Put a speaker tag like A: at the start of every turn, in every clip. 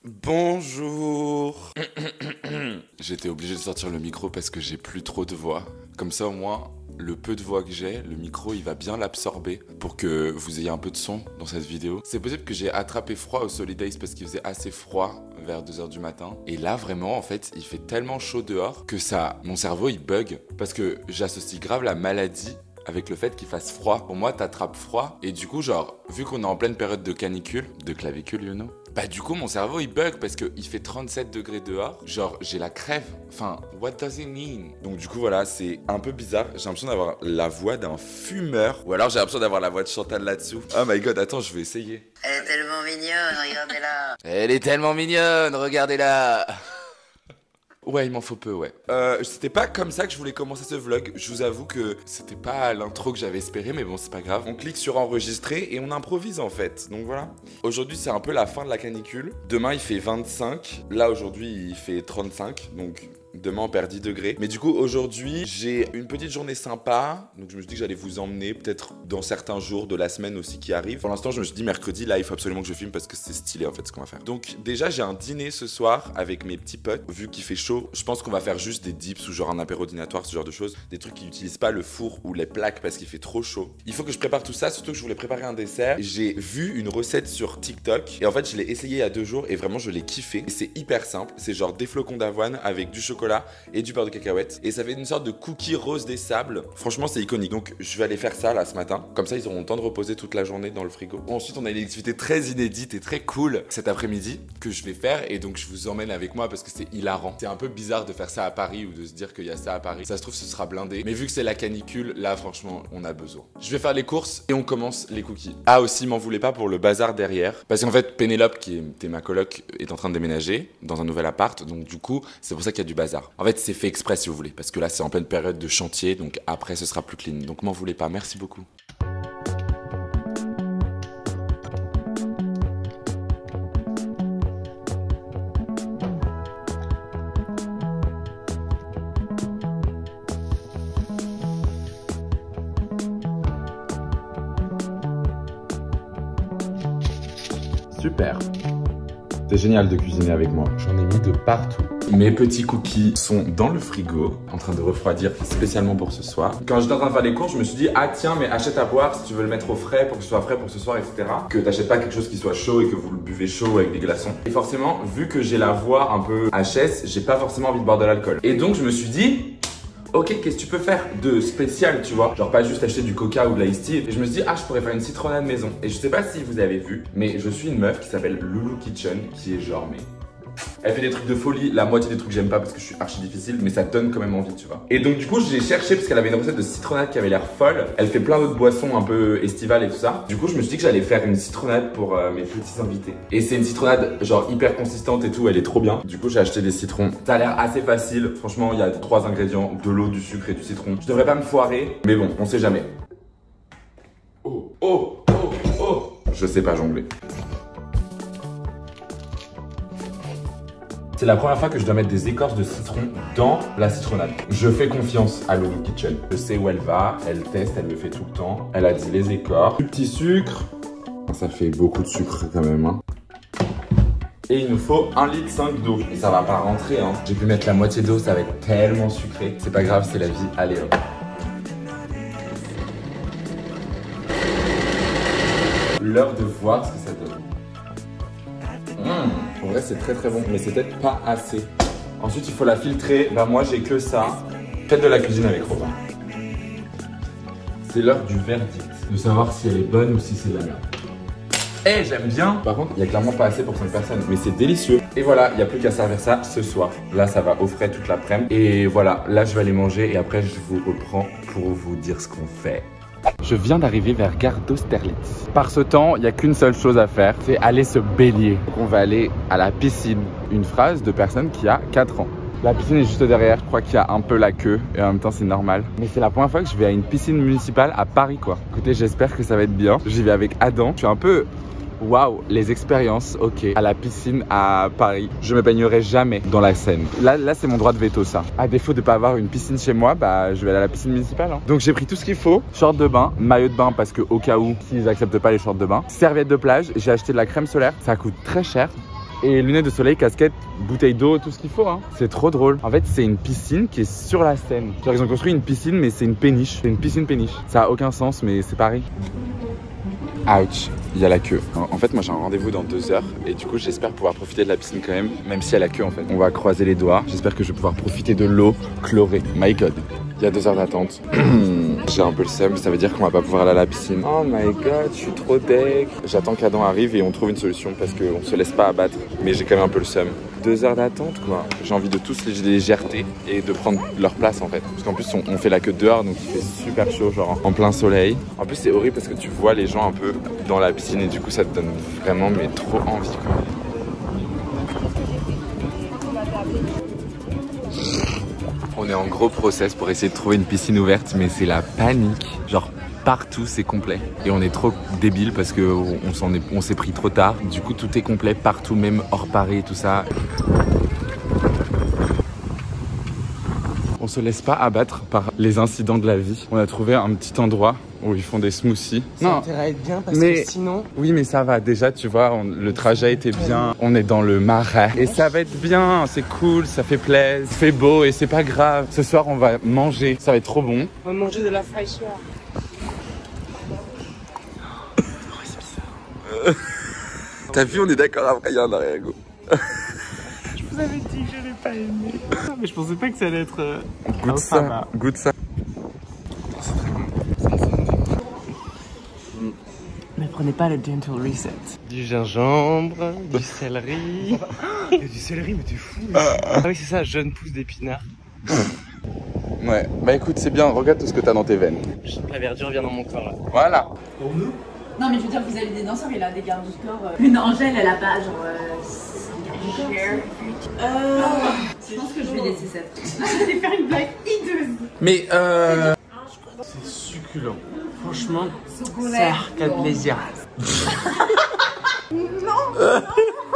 A: Bonjour. J'étais obligé de sortir le micro parce que j'ai plus trop de voix. Comme ça au moins, le peu de voix que j'ai, le micro il va bien l'absorber pour que vous ayez un peu de son dans cette vidéo. C'est possible que j'ai attrapé froid au Solidays parce qu'il faisait assez froid vers 2h du matin. Et là vraiment en fait, il fait tellement chaud dehors que ça, mon cerveau il bug parce que j'associe grave la maladie avec le fait qu'il fasse froid. Pour moi, t'attrapes froid et du coup genre, vu qu'on est en pleine période de canicule, de clavicule, you know, bah du coup mon cerveau il bug parce qu'il fait 37 degrés dehors. Genre j'ai la crève. Enfin, what does it mean? Donc du coup voilà, c'est un peu bizarre. J'ai l'impression d'avoir la voix d'un fumeur. Ou alors j'ai l'impression d'avoir la voix de Chantal là-dessous. Oh my god, attends, je vais essayer.
B: Elle est tellement mignonne, regardez-la.
A: Elle est tellement mignonne, regardez-la. Ouais, il m'en faut peu, ouais. C'était pas comme ça que je voulais commencer ce vlog. Je vous avoue que c'était pas l'intro que j'avais espéré, mais bon, c'est pas grave. On clique sur enregistrer et on improvise en fait. Donc voilà. Aujourd'hui, c'est un peu la fin de la canicule. Demain, il fait 25. Là, aujourd'hui, il fait 35. Donc demain, on perd 10 degrés. Mais du coup, aujourd'hui, j'ai une petite journée sympa. Donc je me suis dit que j'allais vous emmener peut-être dans certains jours de la semaine aussi qui arrivent. Pour l'instant, je me suis dit mercredi, là, il faut absolument que je filme parce que c'est stylé en fait ce qu'on va faire. Donc déjà, j'ai un dîner ce soir avec mes petits potes. Vu qu'il fait chaud, je pense qu'on va faire juste des dips ou genre un apéro dînatoire, ce genre de choses. Des trucs qui n'utilisent pas le four ou les plaques parce qu'il fait trop chaud. Il faut que je prépare tout ça, surtout que je voulais préparer un dessert. J'ai vu une recette sur TikTok et en fait, je l'ai essayé il y a 2 jours et vraiment, je l'ai kiffé. Et c'est hyper simple. C'est genre des flocons d'avoine avec du chocolat et du beurre de cacahuète. Et ça fait une sorte de cookie rose des sables. Franchement, c'est iconique. Donc, je vais aller faire ça là ce matin. Comme ça, ils auront le temps de reposer toute la journée dans le frigo. Ensuite, on a une activité très inédite et très cool cet après-midi que je vais faire. Et donc, je vous emmène avec moi parce que c'est hilarant. C'est un peu bizarre de faire ça à Paris ou de se dire qu'il y a ça à Paris. Ça se trouve, ce sera blindé. Mais vu que c'est la canicule, là, franchement, on a besoin. Je vais faire les courses et on commence les cookies. Ah, aussi, m'en voulez pas pour le bazar derrière. Parce qu'en fait, Pénélope, qui était ma coloc, est en train de déménager dans un nouvel appart. Donc, du coup, c'est pour ça qu'il y a du bazar. En fait, c'est fait exprès si vous voulez. Parce que là, c'est en pleine période de chantier. Donc, après, ce sera plus clean. Donc, m'en voulez pas. Merci beaucoup. Super. C'est génial de cuisiner avec moi. J'en ai mis de partout. Mes petits cookies sont dans le frigo, en train de refroidir spécialement pour ce soir. Quand j'étais en train de faire les courses, je me suis dit, ah tiens, mais achète à boire si tu veux le mettre au frais pour que ce soit frais pour ce soir, etc. Que t'achètes pas quelque chose qui soit chaud et que vous le buvez chaud avec des glaçons. Et forcément, vu que j'ai la voix un peu HS, j'ai pas forcément envie de boire de l'alcool. Et donc, je me suis dit, ok, qu'est-ce que tu peux faire de spécial, tu vois? Genre pas juste acheter du coca ou de l'ice tea. Et je me suis dit, ah, je pourrais faire une citronnade maison. Et je sais pas si vous avez vu, mais je suis une meuf qui s'appelle Loulou Kitchen, qui est genre, mais elle fait des trucs de folie, la moitié des trucs j'aime pas parce que je suis archi difficile, mais ça donne quand même envie, tu vois. Et donc du coup j'ai cherché parce qu'elle avait une recette de citronnade qui avait l'air folle. Elle fait plein d'autres boissons un peu estivales et tout ça. Du coup je me suis dit que j'allais faire une citronnade pour mes petits invités. Et c'est une citronnade genre hyper consistante et tout, elle est trop bien. Du coup j'ai acheté des citrons. Ça a l'air assez facile, franchement il y a 3 ingrédients, de l'eau, du sucre et du citron. Je devrais pas me foirer, mais bon, on sait jamais. Oh, oh, oh, oh. Je sais pas jongler. C'est la première fois que je dois mettre des écorces de citron dans la citronnade. Je fais confiance à Loulou Kitchen. Je sais où elle va, elle teste, elle le fait tout le temps. Elle a dit les écorces. Du petit sucre. Ça fait beaucoup de sucre quand même. Hein. Et il nous faut 1,5 litre d'eau. Et ça va pas rentrer. Hein. J'ai pu mettre la moitié d'eau, ça va être tellement sucré. C'est pas grave, c'est la vie. Allez hop. L'heure de voir ce que ça donne. En vrai c'est très bon, mais c'est peut-être pas assez. Ensuite il faut la filtrer. Bah moi j'ai que ça. Faites de la cuisine avec Robin. C'est l'heure du verdict. De savoir si elle est bonne ou si c'est de la merde. Eh j'aime bien. Par contre il y a clairement pas assez pour 5 personnes. Mais c'est délicieux. Et voilà, il n'y a plus qu'à servir ça ce soir. Là ça va au frais toute l'après-midi. Et voilà, là je vais aller manger et après je vous reprends pour vous dire ce qu'on fait. Je viens d'arriver vers Gare d'Austerlitz. Par ce temps, il n'y a qu'une seule chose à faire, c'est aller se baigner. Donc on va aller à la piscine. Une phrase de personne qui a 4 ans. La piscine est juste derrière, je crois qu'il y a un peu la queue et en même temps c'est normal. Mais c'est la première fois que je vais à une piscine municipale à Paris quoi. Écoutez, j'espère que ça va être bien. J'y vais avec Adam. Je suis un peu... Waouh, les expériences, ok. À la piscine à Paris, je me baignerai jamais dans la Seine. Là c'est mon droit de veto ça. À défaut de pas avoir une piscine chez moi, bah je vais aller à la piscine municipale. Hein. Donc j'ai pris tout ce qu'il faut. Short de bain, maillot de bain parce que au cas où, s'ils acceptent pas les shorts de bain. Serviette de plage, j'ai acheté de la crème solaire. Ça coûte très cher. Et lunettes de soleil, casquette, bouteille d'eau, tout ce qu'il faut. Hein. C'est trop drôle. En fait, c'est une piscine qui est sur la Seine. Genre, ils ont construit une piscine, mais c'est une péniche. C'est une piscine péniche. Ça a aucun sens, mais c'est pareil. Ouch, il y a la queue. En fait, moi j'ai un rendez-vous dans 2 heures et du coup, j'espère pouvoir profiter de la piscine quand même s'il y a la queue en fait. On va croiser les doigts. J'espère que je vais pouvoir profiter de l'eau chlorée. My God. Il y a 2 heures d'attente. J'ai un peu le seum, ça veut dire qu'on va pas pouvoir aller à la piscine. Oh my God, je suis trop deg. J'attends qu'Adam arrive et on trouve une solution parce qu'on se laisse pas abattre. Mais j'ai quand même un peu le seum. 2 heures d'attente quoi. J'ai envie de tous les gerter et de prendre leur place en fait. Parce qu'en plus on fait la queue dehors donc il fait super chaud genre en plein soleil. En plus c'est horrible parce que tu vois les gens un peu dans la piscine et du coup ça te donne vraiment mais trop envie quoi. On est en gros process pour essayer de trouver une piscine ouverte mais c'est la panique. Genre partout c'est complet et on est trop débile parce que on s'est pris trop tard. Du coup tout est complet partout, même hors Paris et tout ça. On se laisse pas abattre par les incidents de la vie. On a trouvé un petit endroit où ils font des smoothies.
C: Ça a intérêt à être bien parce que sinon...
A: Oui mais ça va déjà tu vois, le trajet était bien. On est dans le marais et ça va être bien, c'est cool, ça fait plaisir, il fait beau et c'est pas grave. Ce soir on va manger, ça va être trop bon.
C: On va manger de la fraîcheur.
A: T'as vu, on est d'accord, après il y a un arrière-goût.
C: Je vous avais dit que je n'allais pas aimer. Mais je pensais pas que ça allait être...
A: Goûte ça, goûte ça.
C: Ne prenez pas le gentle reset. Du gingembre, du céleri... Il y a du céleri mais t'es fou. Ah oui c'est ça, jeune pousse d'épinards.
A: Ouais, bah écoute c'est bien, regarde tout ce que t'as dans tes veines.
C: La verdure vient dans mon corps là.
A: Voilà.
C: Pour nous?
D: Non mais je veux dire, vous avez des danseurs, il a des gardes du corps. Une Angèle, elle a pas genre... Je pense que je vais laisser cette. Je vais faire une blague hideuse.
A: Mais
C: C'est succulent. Franchement, ça arcade plaisir.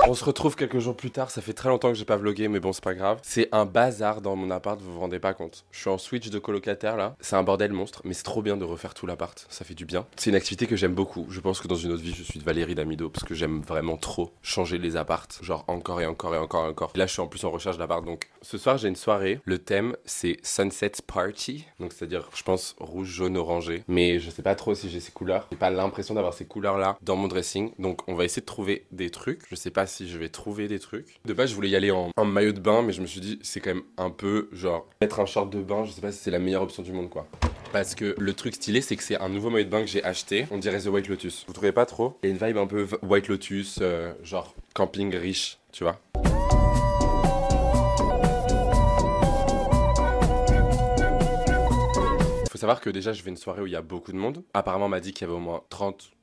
E: On se retrouve quelques jours plus tard, ça fait très longtemps que j'ai pas vlogué mais bon c'est pas grave. C'est un bazar dans mon appart, vous vous rendez pas compte. Je suis en switch de colocataire là, c'est un bordel monstre mais c'est trop bien de refaire tout l'appart, ça fait du bien. C'est une activité que j'aime beaucoup, je pense que dans une autre vie je suis de Valérie Damido parce que j'aime vraiment trop changer les apparts, genre encore et encore et encore et encore. Et là je suis en plus en recherche d'appart donc ce soir j'ai une soirée, le thème c'est Sunset Party, donc c'est à dire je pense rouge, jaune, orangé, mais je sais pas trop si j'ai ces couleurs, j'ai pas l'impression d'avoir ces couleurs là dans mon dressing donc on va essayer de trouver des trucs, je sais pas si je vais trouver des trucs. De base je voulais y aller en maillot de bain mais je me suis dit c'est quand même un peu genre mettre un short de bain, je sais pas si c'est la meilleure option du monde quoi. Parce que le truc stylé c'est que c'est un nouveau maillot de bain que j'ai acheté, on dirait The White Lotus. Vous trouvez pas trop? Il y a une vibe un peu White Lotus, genre camping riche, tu vois. Faut savoir que déjà je vais à une soirée où il y a beaucoup de monde. Apparemment on m'a dit qu'il y avait au moins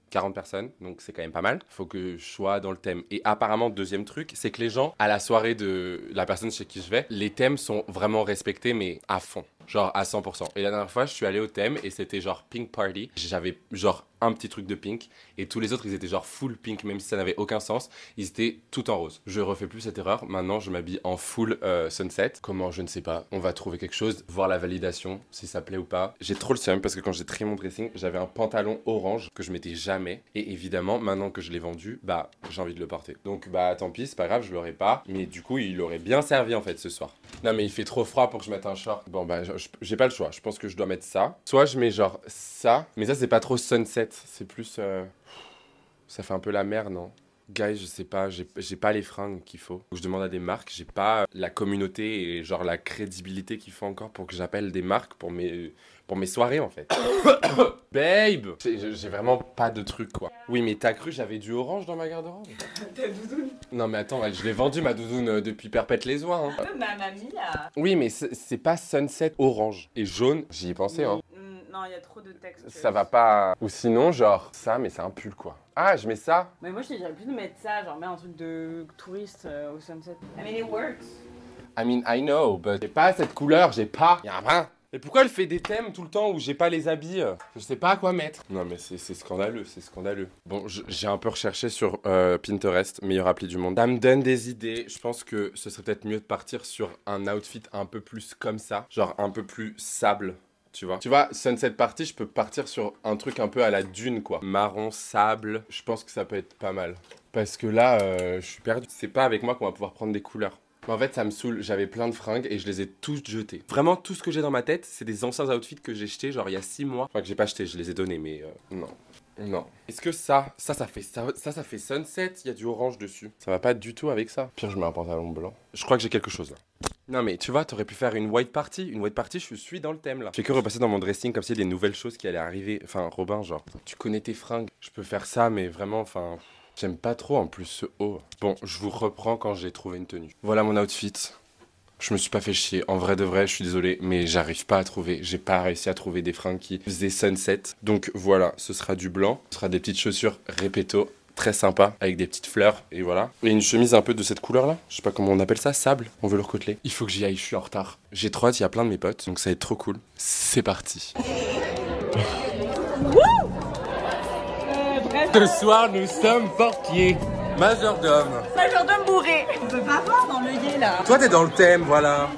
E: 40 personnes, donc c'est quand même pas mal. Faut que je sois dans le thème. Et apparemment, deuxième truc, c'est que les gens, à la soirée de la personne chez qui je vais, les thèmes sont vraiment respectés, mais à fond. Genre à 100%. Et la dernière fois, je suis allé au thème et c'était genre Pink Party. J'avais genre un petit truc de pink et tous les autres, ils étaient genre full pink, même si ça n'avait aucun sens. Ils étaient tout en rose. Je refais plus cette erreur. Maintenant, je m'habille en full sunset. Comment? Je ne sais pas. On va trouver quelque chose, voir la validation, si ça plaît ou pas. J'ai trop le seum parce que quand j'ai trié mon dressing, j'avais un pantalon orange que je mettais jamais. Et évidemment, maintenant que je l'ai vendu, bah j'ai envie de le porter. Donc bah tant pis, c'est pas grave, je l'aurai pas. Mais du coup, il aurait bien servi en fait ce soir. Non mais il fait trop froid pour que je mette un short. Bon bah j'ai pas le choix. Je pense que je dois mettre ça. Soit je mets genre ça, mais ça c'est pas trop sunset. C'est plus... ça fait un peu la mer, non? Guys, je sais pas, j'ai pas les fringues qu'il faut. Je demande à des marques, j'ai pas la communauté et genre la crédibilité qu'il faut encore pour que j'appelle des marques pour mes soirées en fait. Babe! J'ai vraiment pas de truc quoi. Oui mais t'as cru j'avais du orange dans ma garde-robe?
D: Ta doudoune.
E: Non mais attends, je l'ai vendu ma doudoune depuis perpète les oies hein.
D: Ma mamie là.
E: Oui mais c'est pas sunset orange et jaune, j'y ai pensé hein.
D: Non, il y a trop de texte.
E: Ça va pas... Ou sinon genre ça mais c'est un pull quoi. Ah je mets ça?
D: Mais moi je te dirais plus de mettre ça, genre mets un truc de touriste au sunset. I mean it works.
E: I mean I know, but j'ai pas cette couleur, j'ai pas... Y'a rien. Et pourquoi elle fait des thèmes tout le temps où j'ai pas les habits? Je sais pas à quoi mettre. Non mais c'est scandaleux, c'est scandaleux. Bon, j'ai un peu recherché sur Pinterest, meilleure appli du monde. Ça me donne des idées. Je pense que ce serait peut-être mieux de partir sur un outfit un peu plus comme ça. Genre un peu plus sable. Tu vois, Sunset Party, je peux partir sur un truc un peu à la dune, quoi. Marron, sable, je pense que ça peut être pas mal. Parce que là, je suis perdu. C'est pas avec moi qu'on va pouvoir prendre des couleurs. Mais en fait, ça me saoule. J'avais plein de fringues et je les ai toutes jetées. Vraiment, tout ce que j'ai dans ma tête, c'est des anciens outfits que j'ai jetés, genre il y a 6 mois. Enfin, que j'ai pas acheté, je les ai donnés, mais non. Non. Est-ce que ça fait sunset, il y a du orange dessus. Ça va pas du tout avec ça. Pire, je mets un pantalon blanc. Je crois que j'ai quelque chose là. Non mais tu vois, t'aurais pu faire une white party. Une white party, je suis dans le thème là. Je fais que repasser dans mon dressing comme s'il y a des nouvelles choses qui allaient arriver. Enfin, Robin, genre, tu connais tes fringues. Je peux faire ça, mais vraiment, enfin... J'aime pas trop en plus ce haut. Bon, je vous reprends quand j'ai trouvé une tenue. Voilà mon outfit. Je me suis pas fait chier. En vrai de vrai, je suis désolé, mais j'arrive pas à trouver. J'ai pas réussi à trouver des fringues qui faisaient sunset. Donc voilà, ce sera du blanc. Ce sera des petites chaussures Repetto. Très sympa, avec des petites fleurs, et voilà. Et une chemise un peu de cette couleur-là. Je sais pas comment on appelle ça, sable. On veut le côteler. Il faut que j'y aille, je suis en retard. J'ai trop hâte, il y a plein de mes potes, donc ça va être trop cool. C'est parti. Ce soir, nous sommes portiers. Majordome.
D: Majordome bourré. On peut pas voir dans l'œillet là.
E: Toi, t'es dans le thème, voilà.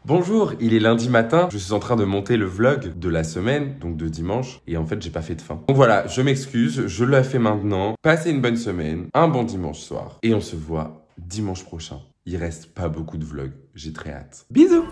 E: Bonjour, il est lundi matin, je suis en train de monter le vlog de la semaine, donc de dimanche, et en fait j'ai pas fait de fin. Donc voilà, je m'excuse, je le fais maintenant. Passez une bonne semaine, un bon dimanche soir, et on se voit dimanche prochain. Il reste pas beaucoup de vlogs, j'ai très hâte. Bisous!